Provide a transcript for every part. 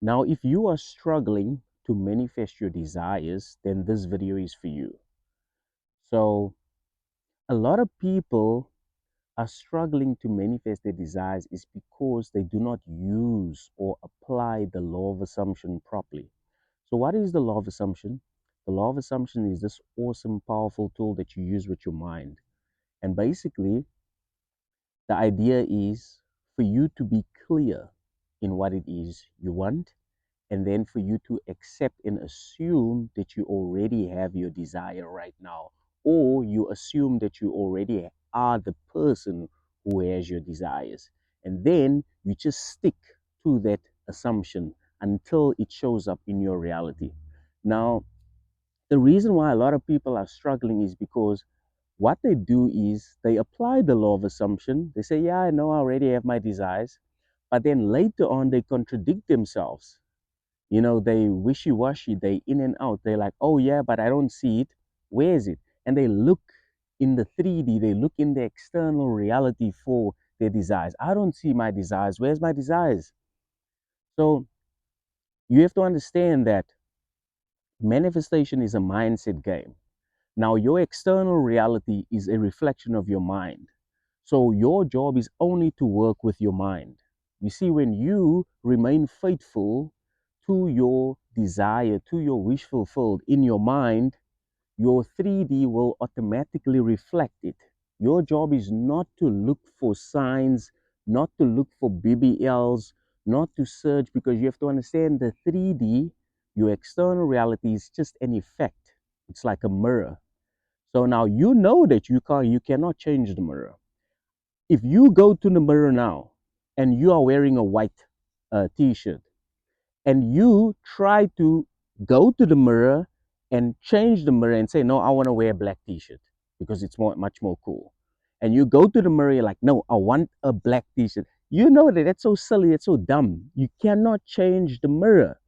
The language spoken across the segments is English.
Now, if you are struggling to manifest your desires, then this video is for you. So, a lot of people are struggling to manifest their desires is because they do not use or apply the law of assumption properly. So, what is the law of assumption? The law of assumption is this awesome, powerful tool that you use with your mind. And basically, the idea is for you to be clear in what it is you want, and then for you to accept and assume that you already have your desire right now, or you assume that you already are the person who has your desires. And then you just stick to that assumption until it shows up in your reality. Now, the reason why a lot of people are struggling is because what they do is they apply the law of assumption. They say, yeah, I know I already have my desires. But then later on, they contradict themselves. They wishy-washy, they in and out. They're like, oh, yeah, but I don't see it. Where is it? And they look in the 3D, they look in the external reality for their desires. I don't see my desires. Where's my desires? So you have to understand that manifestation is a mindset game. Now, your external reality is a reflection of your mind. So, your job is only to work with your mind. You see, when you remain faithful to your desire, to your wish fulfilled in your mind, your 3D will automatically reflect it. Your job is not to look for signs, not to look for BBLs, not to search, because you have to understand the 3D, your external reality is just an effect. It's like a mirror. So now you know that you cannot change the mirror. If you go to the mirror now and you are wearing a white t-shirt, and you try to go to the mirror and change the mirror and say, no, I want to wear a black t-shirt because it's much more cool. And you go to the mirror, you're like, no, I want a black t-shirt. You know that that's so silly, it's so dumb. You cannot change the mirror.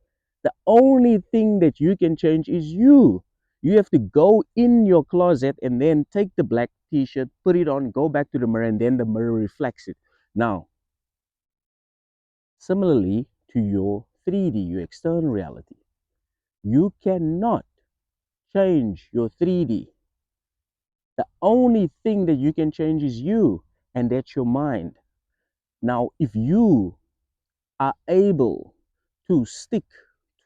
The only thing that you can change is you. You have to go in your closet and then take the black t-shirt, put it on, go back to the mirror, and then the mirror reflects it. Now, similarly to your 3D, your external reality, you cannot change your 3D. The only thing that you can change is you, and that's your mind. Now, if you are able to stick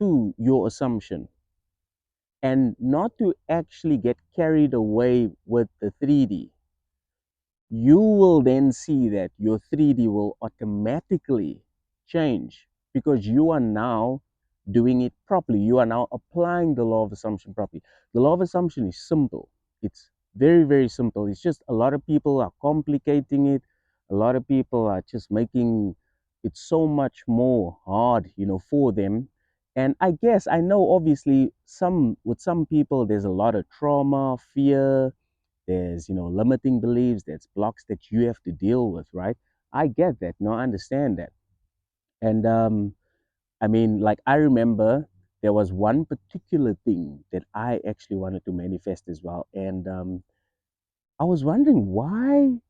to your assumption and not to actually get carried away with the 3D, you will then see that your 3D will automatically change because you are now doing it properly. You are now applying the law of assumption properly. The law of assumption is simple. It's very, very simple. It's just a lot of people are complicating it. A lot of people are just making it so much more hard, for them. And I guess I know obviously some people there's a lot of trauma, fear, there's limiting beliefs, there's blocks that you have to deal with, right? I get that. No, I understand that. And I mean, like, I remember there was one particular thing that I actually wanted to manifest as well. And I was wondering, why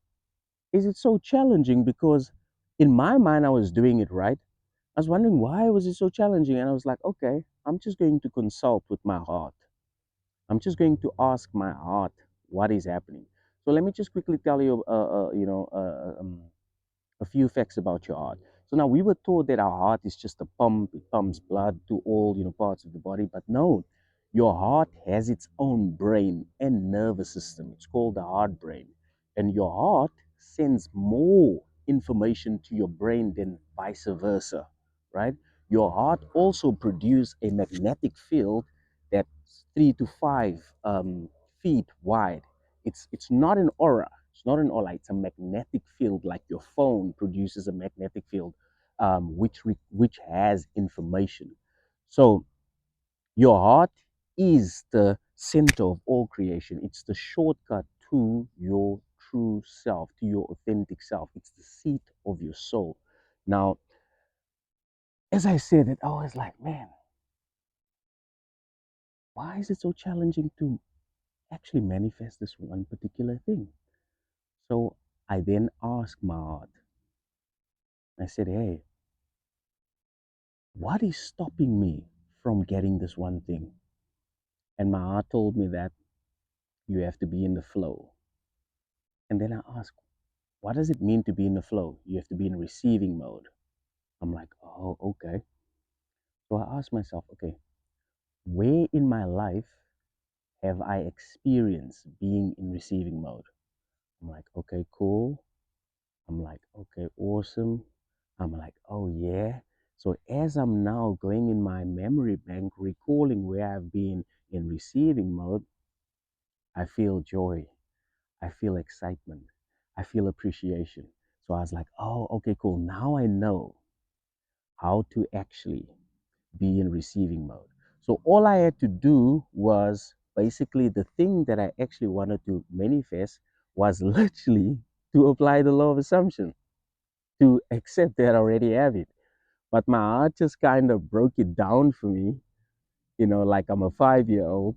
is it so challenging? Because in my mind I was doing it right. I was wondering, why was it so challenging? And I was like, okay, I'm just going to consult with my heart. I'm just going to ask my heart what is happening. So let me just quickly tell you, a few facts about your heart. So now we were taught that our heart is just a pump; it pumps blood to all parts of the body. But no, your heart has its own brain and nervous system. It's called the heart brain, and your heart sends more information to your brain than vice versa, right? Your heart also produces a magnetic field that's 3 to 5 feet wide. It's not an aura. It's not an aura. It's a magnetic field, like your phone produces a magnetic field, which has information. So your heart is the center of all creation. It's the shortcut to your true self, to your authentic self. It's the seat of your soul. Now, as I said it, I was like, man, why is it so challenging to actually manifest this one particular thing? So I then asked my heart. I said, hey, what is stopping me from getting this one thing? And my heart told me that you have to be in the flow. And then I asked, what does it mean to be in the flow? You have to be in receiving mode. I'm like, oh, okay. So I asked myself, okay, where in my life have I experienced being in receiving mode? I'm like, okay, cool. I'm like, okay, awesome. I'm like, oh yeah. So as I'm now going in my memory bank, recalling where I've been in receiving mode, I feel joy. I feel excitement. I feel appreciation. So I was like, oh, okay, cool. Now I know how to actually be in receiving mode. So all I had to do was basically the thing that I actually wanted to manifest was literally to apply the law of assumption, to accept that I already have it. But my heart just kind of broke it down for me, like I'm a 5 year old,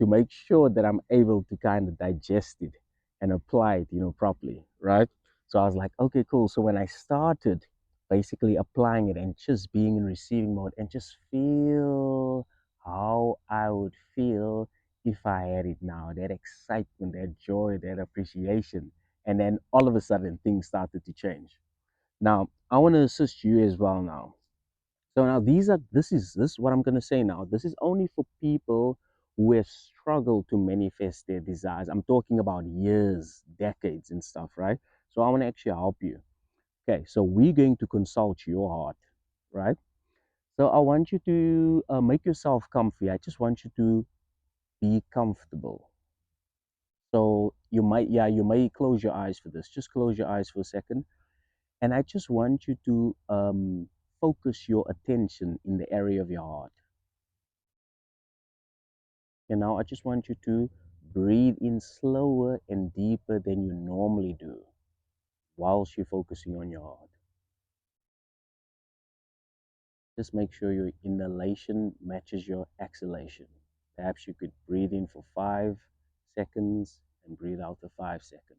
to make sure that I'm able to kind of digest it and apply it, properly, right? So I was like, okay, cool. So when I started basically applying it and just being in receiving mode and just feel how I would feel if I had it now, that excitement, that joy, that appreciation. And then all of a sudden things started to change. Now, I want to assist you as well now. So now this is what I'm gonna say now. This is only for people who have struggled to manifest their desires. I'm talking about years, decades, and stuff, right? So I want to actually help you. Okay, so we're going to consult your heart, right? So I want you to make yourself comfy. I just want you to be comfortable. So you may close your eyes for this. Just close your eyes for a second. And I just want you to focus your attention in the area of your heart. And now I just want you to breathe in slower and deeper than you normally do whilst you're focusing on your heart. Just make sure your inhalation matches your exhalation. Perhaps you could breathe in for 5 seconds and breathe out for 5 seconds.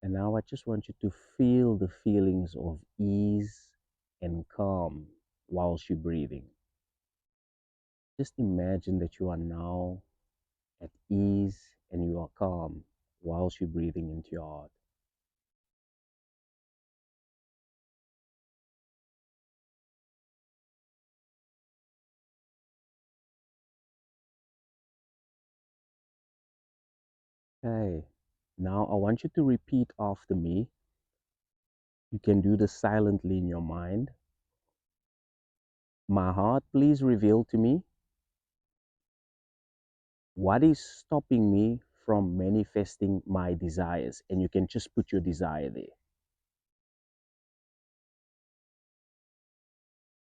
And now I just want you to feel the feelings of ease and calm whilst you're breathing. Just imagine that you are now at ease and you are calm whilst you're breathing into your heart. Okay, now I want you to repeat after me. You can do this silently in your mind. My heart, please reveal to me what is stopping me from manifesting my desires. And you can just put your desire there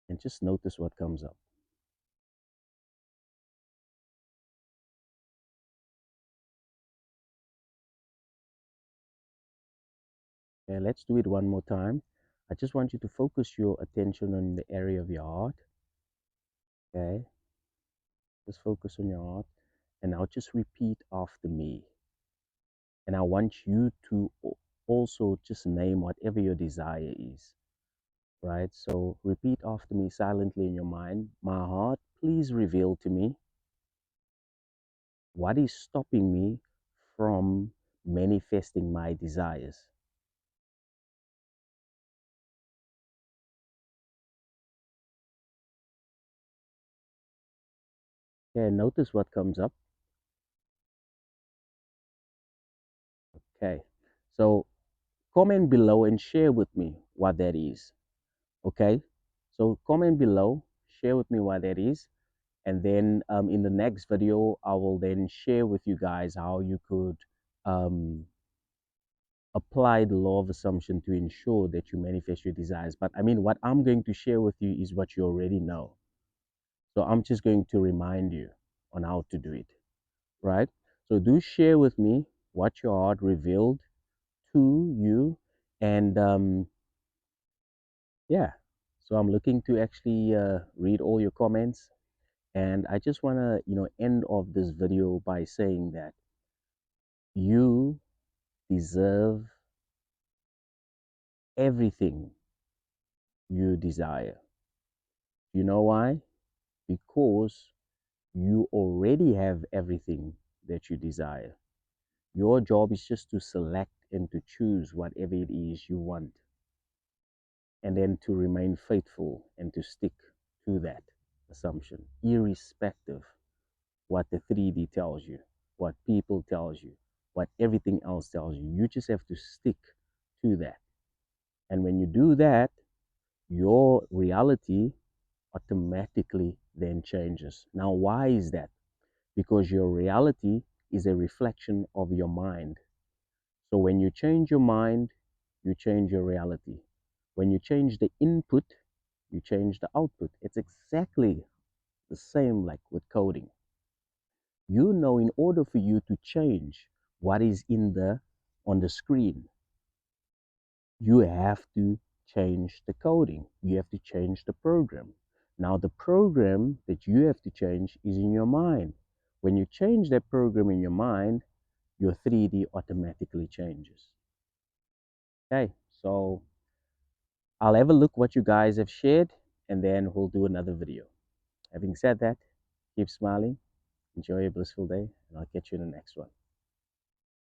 and just notice what comes up. Okay, let's do it one more time. I just want you to focus your attention on the area of your heart. Okay, just focus on your heart. And now just repeat after me. And I want you to also just name whatever your desire is, right? So repeat after me silently in your mind. My heart, please reveal to me what is stopping me from manifesting my desires. Okay, notice what comes up. Okay, so comment below and share with me what that is. Okay, so comment below, share with me what that is. And then in the next video, I will then share with you guys how you could um, apply the law of assumption to ensure that you manifest your desires. But I mean, what I'm going to share with you is what you already know. So I'm just going to remind you on how to do it, right? So do share with me what your heart revealed to you. And yeah, So I'm looking to actually read all your comments. And I just want to, end off this video by saying that you deserve everything you desire. You know why? Because you already have everything that you desire. Your job is just to select and to choose whatever it is you want, and then to remain faithful and to stick to that assumption, irrespective what the 3D tells you, what people tells you, what everything else tells you. You just have to stick to that. And when you do that, your reality automatically then changes. Now, why is that? Because your reality is a reflection of your mind. So when you change your mind, you change your reality. When you change the input, you change the output. It's exactly the same like with coding. In order for you to change what is in the on the screen, you have to change the coding. You have to change the program. Now, the program that you have to change is in your mind. When you change that program in your mind, your 3D automatically changes. Okay, so I'll have a look what you guys have shared and then we'll do another video. Having said that, keep smiling, enjoy a blissful day, and I'll catch you in the next one.